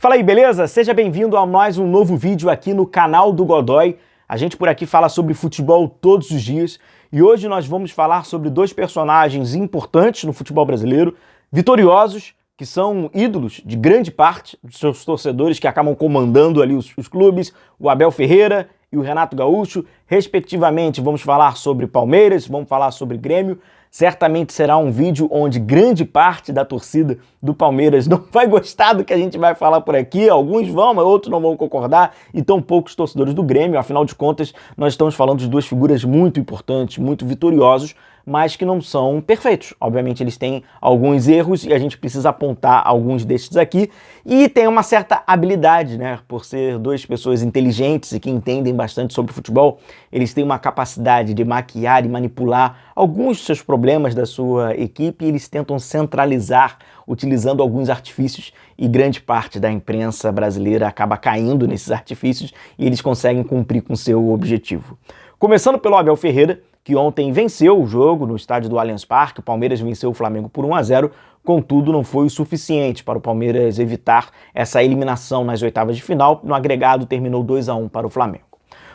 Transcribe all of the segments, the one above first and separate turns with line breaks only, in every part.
Fala aí, beleza? Seja bem-vindo a mais um novo vídeo aqui no canal do Godoy. A gente por aqui fala sobre futebol todos os dias e hoje nós vamos falar sobre dois personagens importantes no futebol brasileiro, vitoriosos, que são ídolos de grande parte dos seus torcedores que acabam comandando ali os clubes, o Abel Ferreira e o Renato Gaúcho. Respectivamente, vamos falar sobre Palmeiras, vamos falar sobre Grêmio. Certamente será um vídeo onde grande parte da torcida do Palmeiras não vai gostar do que a gente vai falar por aqui. Alguns vão, mas outros não vão concordar. E tão poucos torcedores do Grêmio. Afinal de contas, nós estamos falando de duas figuras muito importantes, muito vitoriosos, mas que não são perfeitos. Obviamente eles têm alguns erros e a gente precisa apontar alguns destes aqui. E tem uma certa habilidade, né? Por ser duas pessoas inteligentes e que entendem bastante sobre futebol, eles têm uma capacidade de maquiar e manipular alguns dos seus problemas da sua equipe e eles tentam centralizar utilizando alguns artifícios e grande parte da imprensa brasileira acaba caindo nesses artifícios e eles conseguem cumprir com seu objetivo. Começando pelo Abel Ferreira, que ontem venceu o jogo no estádio do Allianz Parque. O Palmeiras venceu o Flamengo por 1-0, contudo não foi o suficiente para o Palmeiras evitar essa eliminação nas oitavas de final. No agregado terminou 2-1 para o Flamengo.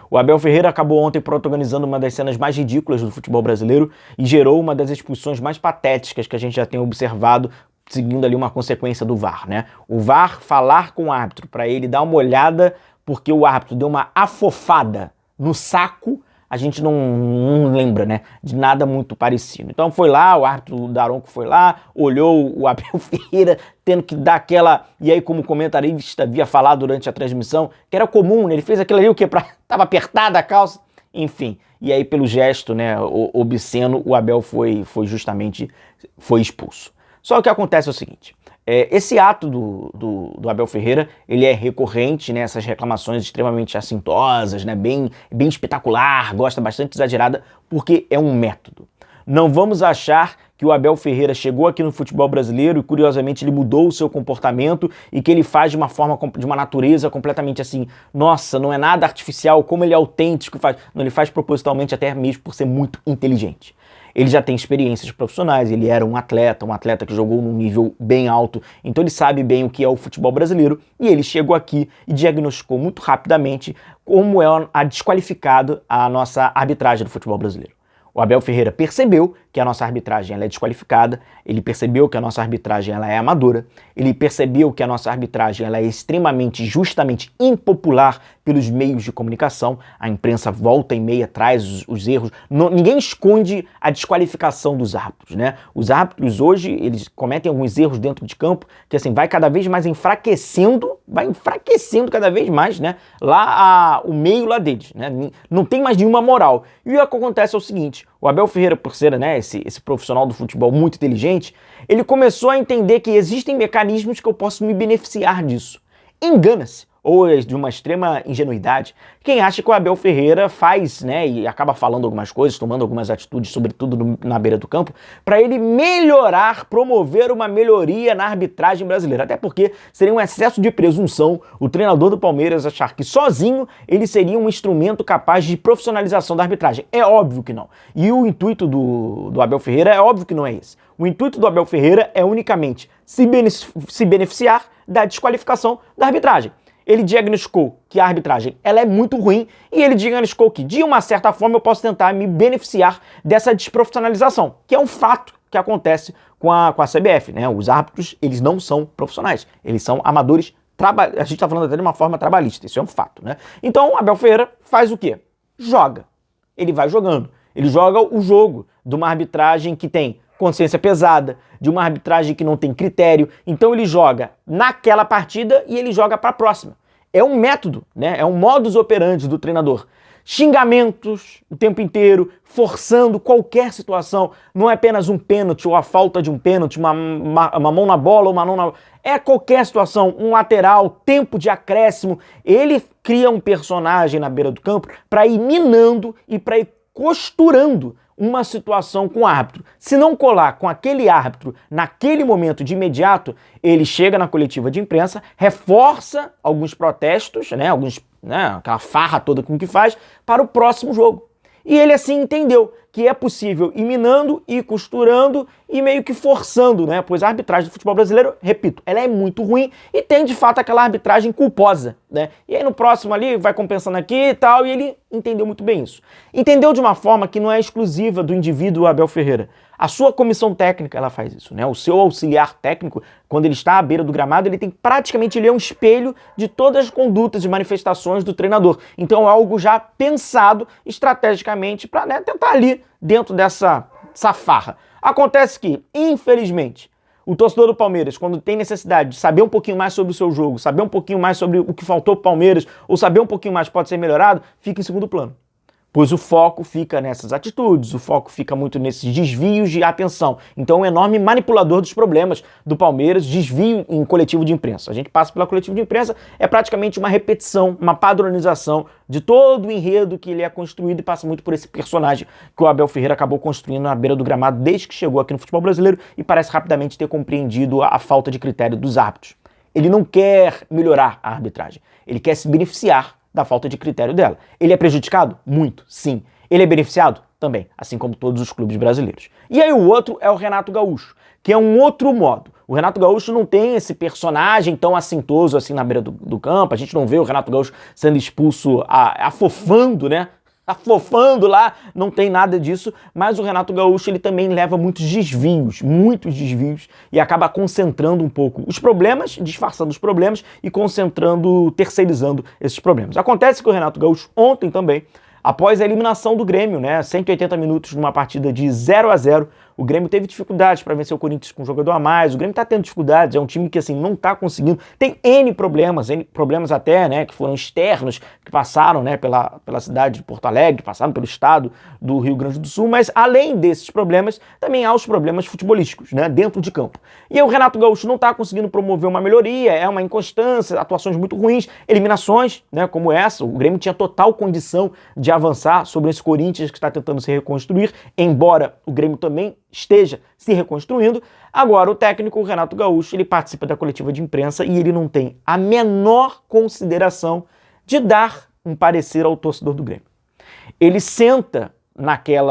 O Abel Ferreira acabou ontem protagonizando uma das cenas mais ridículas do futebol brasileiro e gerou uma das expulsões mais patéticas que a gente já tem observado, seguindo ali uma consequência do VAR, né? O VAR falar com o árbitro para ele dar uma olhada porque o árbitro deu uma afofada no saco, a gente não lembra, né, de nada muito parecido. Então foi lá, o árbitro Daronco foi lá, olhou o Abel Ferreira tendo que dar aquela... E aí, como o comentarista havia falado durante a transmissão, que era comum, né, ele fez aquilo ali, o quê? Tava apertada a calça, enfim. E aí, pelo gesto, né, obsceno, o Abel foi expulso. Só que o que acontece é o seguinte... esse ato do Abel Ferreira, ele é recorrente, né, essas reclamações extremamente assintosas, né, bem espetacular, gosta bastante exagerada, porque é um método. Não vamos achar que o Abel Ferreira chegou aqui no futebol brasileiro e, curiosamente, ele mudou o seu comportamento e que ele faz de uma forma, de uma natureza completamente assim, nossa, não é nada artificial, como ele é autêntico, faz. Não, ele faz propositalmente até mesmo por ser muito inteligente. Ele já tem experiências profissionais, ele era um atleta que jogou num nível bem alto, então ele sabe bem o que é o futebol brasileiro e ele chegou aqui e diagnosticou muito rapidamente como é a desqualificada a nossa arbitragem do futebol brasileiro. O Abel Ferreira percebeu que a nossa arbitragem ela é desqualificada, ele percebeu que a nossa arbitragem ela é amadora, ele percebeu que a nossa arbitragem ela é extremamente, justamente impopular pelos meios de comunicação. A imprensa volta e meia traz os erros, ninguém esconde a desqualificação dos árbitros, né? Os árbitros hoje, eles cometem alguns erros dentro de campo que assim, vai cada vez mais enfraquecendo cada vez mais, né? O meio lá deles, né? Não tem mais nenhuma moral. E o que acontece é o seguinte, o Abel Ferreira, por ser, né, esse profissional do futebol muito inteligente, ele começou a entender que existem mecanismos que eu posso me beneficiar disso. Engana-se, ou é de uma extrema ingenuidade, quem acha que o Abel Ferreira faz, né, e acaba falando algumas coisas, tomando algumas atitudes, sobretudo na beira do campo, para ele melhorar, promover uma melhoria na arbitragem brasileira. Até porque seria um excesso de presunção o treinador do Palmeiras achar que sozinho ele seria um instrumento capaz de profissionalização da arbitragem. É óbvio que não. E o intuito do Abel Ferreira é óbvio que não é esse. O intuito do Abel Ferreira é unicamente se beneficiar da desqualificação da arbitragem. Ele diagnosticou que a arbitragem ela é muito ruim e ele diagnosticou que, de uma certa forma, eu posso tentar me beneficiar dessa desprofissionalização, que é um fato que acontece com a CBF, né? Os árbitros, eles não são profissionais, eles são amadores, a gente está falando até de uma forma trabalhista, isso é um fato, né? Então, Abel Ferreira faz o quê? Joga. Ele vai jogando. Ele joga o jogo de uma arbitragem que tem consciência pesada, de uma arbitragem que não tem critério. Então ele joga naquela partida e ele joga para a próxima. É um método, né? É um modus operandi do treinador. Xingamentos o tempo inteiro, forçando qualquer situação. Não é apenas um pênalti ou a falta de um pênalti, uma mão na bola ou uma mão na... É qualquer situação, um lateral, tempo de acréscimo. Ele cria um personagem na beira do campo para ir minando e para ir costurando uma situação com o árbitro. Se não colar com aquele árbitro naquele momento de imediato, ele chega na coletiva de imprensa, reforça alguns protestos, aquela farra toda com que faz, para o próximo jogo. E ele assim entendeu que é possível ir minando, ir costurando e meio que forçando, né? Pois a arbitragem do futebol brasileiro, repito, ela é muito ruim e tem de fato aquela arbitragem culposa, né? E aí no próximo ali vai compensando aqui e tal, e ele entendeu muito bem isso. Entendeu de uma forma que não é exclusiva do indivíduo Abel Ferreira. A sua comissão técnica, ela faz isso, né? O seu auxiliar técnico, quando ele está à beira do gramado, ele tem praticamente, ele é um espelho de todas as condutas e manifestações do treinador. Então é algo já pensado estrategicamente para, né, tentar ali dentro dessa farra. Acontece que, infelizmente, o torcedor do Palmeiras, quando tem necessidade de saber um pouquinho mais sobre o seu jogo, saber um pouquinho mais sobre o que faltou pro Palmeiras, ou saber um pouquinho mais pode ser melhorado, fica em segundo plano. Pois o foco fica nessas atitudes, o foco fica muito nesses desvios de atenção. Então, um enorme manipulador dos problemas do Palmeiras, desvio em coletivo de imprensa. A gente passa pela coletiva de imprensa, é praticamente uma repetição, uma padronização de todo o enredo que ele é construído e passa muito por esse personagem que o Abel Ferreira acabou construindo na beira do gramado desde que chegou aqui no futebol brasileiro e parece rapidamente ter compreendido a falta de critério dos árbitros. Ele não quer melhorar a arbitragem, ele quer se beneficiar da falta de critério dela. Ele é prejudicado? Muito, sim. Ele é beneficiado? Também, assim como todos os clubes brasileiros. E aí o outro é o Renato Gaúcho, que é um outro modo. O Renato Gaúcho não tem esse personagem tão assintoso assim na beira do campo, a gente não vê o Renato Gaúcho sendo expulso afofando, né? Afofando lá, não tem nada disso, mas o Renato Gaúcho ele também leva muitos desvios, e acaba concentrando um pouco os problemas, disfarçando os problemas e concentrando, terceirizando esses problemas. Acontece que o Renato Gaúcho ontem também, após a eliminação do Grêmio, né, 180 minutos numa partida de 0-0, o Grêmio teve dificuldades para vencer o Corinthians com um jogador a mais, o Grêmio está tendo dificuldades, é um time que assim não está conseguindo, tem N problemas até, né, que foram externos, que passaram, né, pela cidade de Porto Alegre, passaram pelo estado do Rio Grande do Sul, mas além desses problemas, também há os problemas futebolísticos, né, dentro de campo. E aí o Renato Gaúcho não está conseguindo promover uma melhoria, é uma inconstância, atuações muito ruins, eliminações, né, como essa, o Grêmio tinha total condição de avançar sobre esse Corinthians que está tentando se reconstruir, embora o Grêmio também esteja se reconstruindo. Agora o técnico, o Renato Gaúcho, ele participa da coletiva de imprensa e ele não tem a menor consideração de dar um parecer ao torcedor do Grêmio. Ele senta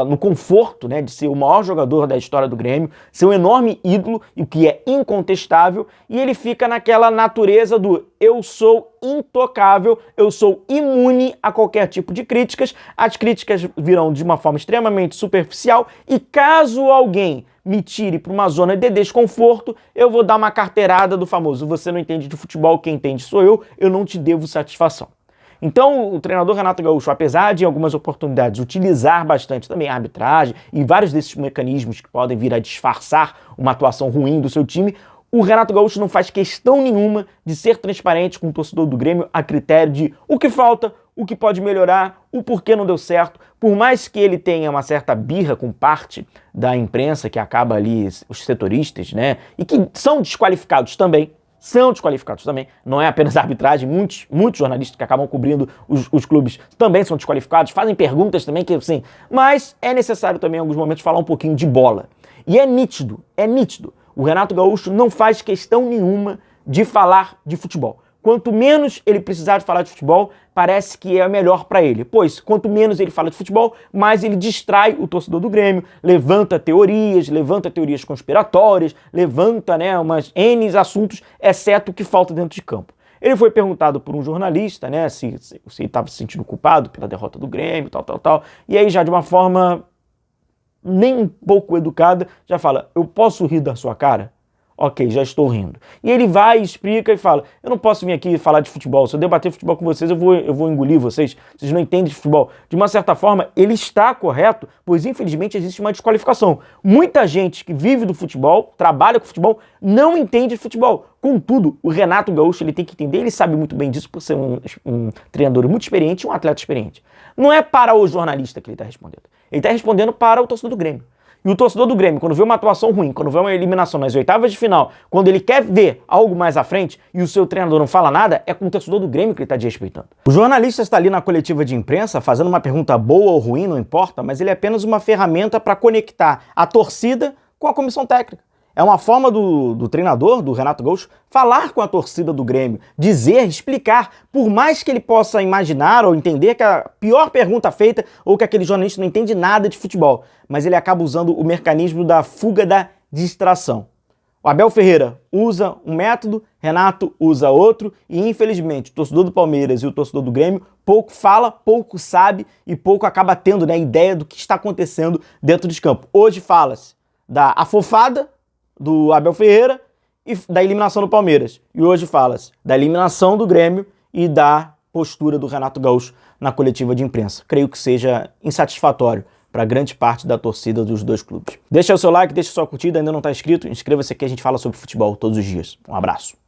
no conforto, né, de ser o maior jogador da história do Grêmio, ser um enorme ídolo, e o que é incontestável, e ele fica naquela natureza do eu sou intocável, eu sou imune a qualquer tipo de críticas, as críticas virão de uma forma extremamente superficial, e caso alguém me tire para uma zona de desconforto, eu vou dar uma carteirada do famoso, você não entende de futebol, quem entende sou eu não te devo satisfação. Então, o treinador Renato Gaúcho, apesar de em algumas oportunidades utilizar bastante também a arbitragem e vários desses mecanismos que podem vir a disfarçar uma atuação ruim do seu time, o Renato Gaúcho não faz questão nenhuma de ser transparente com o torcedor do Grêmio a critério de o que falta, o que pode melhorar, o porquê não deu certo. Por mais que ele tenha uma certa birra com parte da imprensa que acaba ali, os setoristas, né, e que são desqualificados também, não é apenas a arbitragem, muitos jornalistas que acabam cobrindo os clubes também são desqualificados, fazem perguntas também que assim, mas é necessário também em alguns momentos falar um pouquinho de bola. E é nítido, o Renato Gaúcho não faz questão nenhuma de falar de futebol. Quanto menos ele precisar de falar de futebol, parece que é melhor para ele. Pois, quanto menos ele fala de futebol, mais ele distrai o torcedor do Grêmio, levanta teorias conspiratórias, levanta, né, umas N assuntos, exceto o que falta dentro de campo. Ele foi perguntado por um jornalista, né, se ele estava se sentindo culpado pela derrota do Grêmio, tal, e aí já de uma forma nem um pouco educada, já fala, eu posso rir da sua cara? Ok, já estou rindo. E ele vai, explica e fala, eu não posso vir aqui falar de futebol, se eu debater futebol com vocês, eu vou engolir vocês não entendem de futebol. De uma certa forma, ele está correto, pois infelizmente existe uma desqualificação. Muita gente que vive do futebol, trabalha com futebol, não entende de futebol. Contudo, o Renato Gaúcho ele tem que entender, ele sabe muito bem disso por ser um treinador muito experiente e um atleta experiente. Não é para o jornalista que ele está respondendo. Ele está respondendo para o torcedor do Grêmio. E o torcedor do Grêmio, quando vê uma atuação ruim, quando vê uma eliminação nas oitavas de final, quando ele quer ver algo mais à frente e o seu treinador não fala nada, é com o torcedor do Grêmio que ele está desrespeitando. O jornalista está ali na coletiva de imprensa fazendo uma pergunta boa ou ruim, não importa, mas ele é apenas uma ferramenta para conectar a torcida com a comissão técnica. É uma forma do treinador, do Renato Gaúcho, falar com a torcida do Grêmio, dizer, explicar, por mais que ele possa imaginar ou entender que a pior pergunta feita ou que aquele jornalista não entende nada de futebol, mas ele acaba usando o mecanismo da fuga da distração. O Abel Ferreira usa um método, Renato usa outro e, infelizmente, o torcedor do Palmeiras e o torcedor do Grêmio pouco fala, pouco sabe e pouco acaba tendo, né, ideia do que está acontecendo dentro de campo. Hoje fala-se da afofada do Abel Ferreira e da eliminação do Palmeiras. E hoje fala-se da eliminação do Grêmio e da postura do Renato Gaúcho na coletiva de imprensa. Creio que seja insatisfatório para grande parte da torcida dos dois clubes. Deixa o seu like, deixa a sua curtida, ainda não está inscrito, inscreva-se aqui, a gente fala sobre futebol todos os dias. Um abraço.